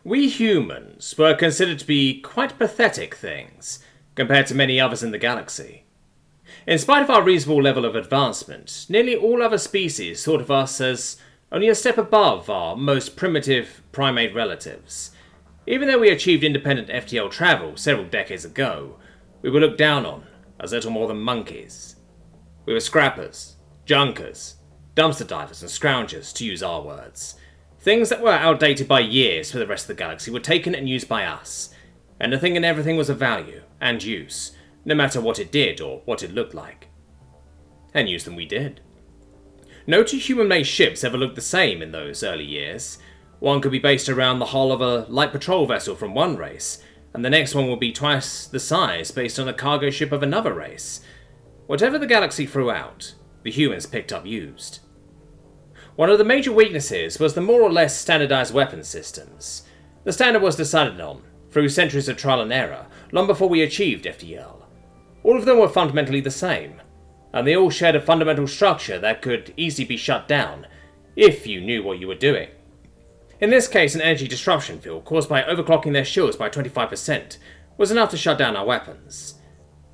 We humans were considered to be quite pathetic things, compared to many others in the galaxy. In spite of our reasonable level of advancement, nearly all other species thought of us as only a step above our most primitive primate relatives. Even though we achieved independent FTL travel several decades ago, we were looked down on as little more than monkeys. We were scrappers, junkers, dumpster divers and scroungers, to use our words. Things that were outdated by years for the rest of the galaxy were taken and used by us. Anything and everything was of value and use, no matter what it did or what it looked like. And use them we did. No two human-made ships ever looked the same in those early years. One could be based around the hull of a light patrol vessel from one race, and the next one would be twice the size based on a cargo ship of another race. Whatever the galaxy threw out, the humans picked up used. One of the major weaknesses was the more or less standardized weapon systems. The standard was decided on through centuries of trial and error, long before we achieved FTL. All of them were fundamentally the same, and they all shared a fundamental structure that could easily be shut down if you knew what you were doing. In this case, an energy disruption field caused by overclocking their shields by 25% was enough to shut down our weapons.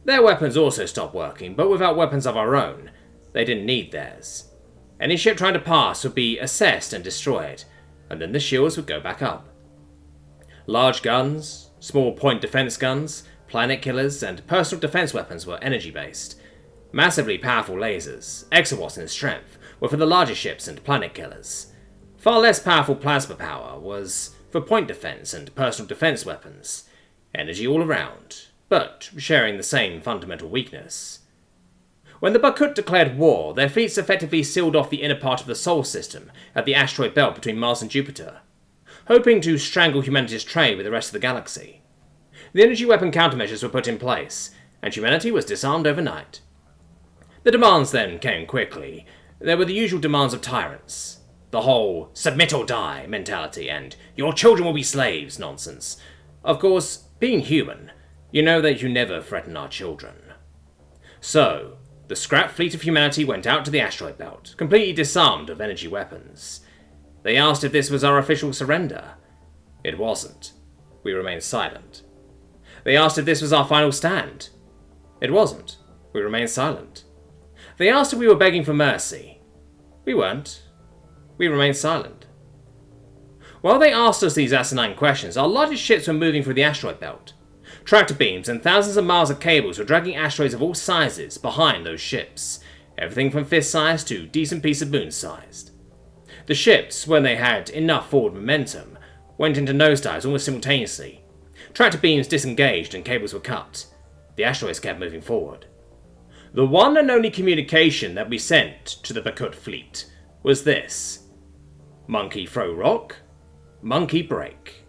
Their weapons also stopped working, but without weapons of our own, they didn't need theirs. Any ship trying to pass would be assessed and destroyed, and then the shields would go back up. Large guns, small point defense guns, planet killers, and personal defense weapons were energy-based. Massively powerful lasers, exawatts in strength, were for the larger ships and planet killers. Far less powerful plasma power was for point defense and personal defense weapons. Energy all around, but sharing the same fundamental weakness. When the Bakut declared war, their fleets effectively sealed off the inner part of the Sol system at the asteroid belt between Mars and Jupiter, hoping to strangle humanity's trade with the rest of the galaxy. The energy weapon countermeasures were put in place, and humanity was disarmed overnight. The demands then came quickly. There were the usual demands of tyrants. The whole submit or die mentality and your children will be slaves nonsense. Of course, being human, you know that you never threaten our children. So, the scrap fleet of humanity went out to the asteroid belt, completely disarmed of energy weapons. They asked if this was our official surrender. It wasn't. We remained silent. They asked if this was our final stand. It wasn't. We remained silent. They asked if we were begging for mercy. We weren't. We remained silent. While they asked us these asinine questions, our largest ships were moving through the asteroid belt. Tractor beams and thousands of miles of cables were dragging asteroids of all sizes behind those ships, everything from fist-sized to decent piece of moon-sized. The ships, when they had enough forward momentum, went into nosedives almost simultaneously. Tractor beams disengaged and cables were cut. The asteroids kept moving forward. The one and only communication that we sent to the Bakut fleet was this: monkey throw rock, monkey break.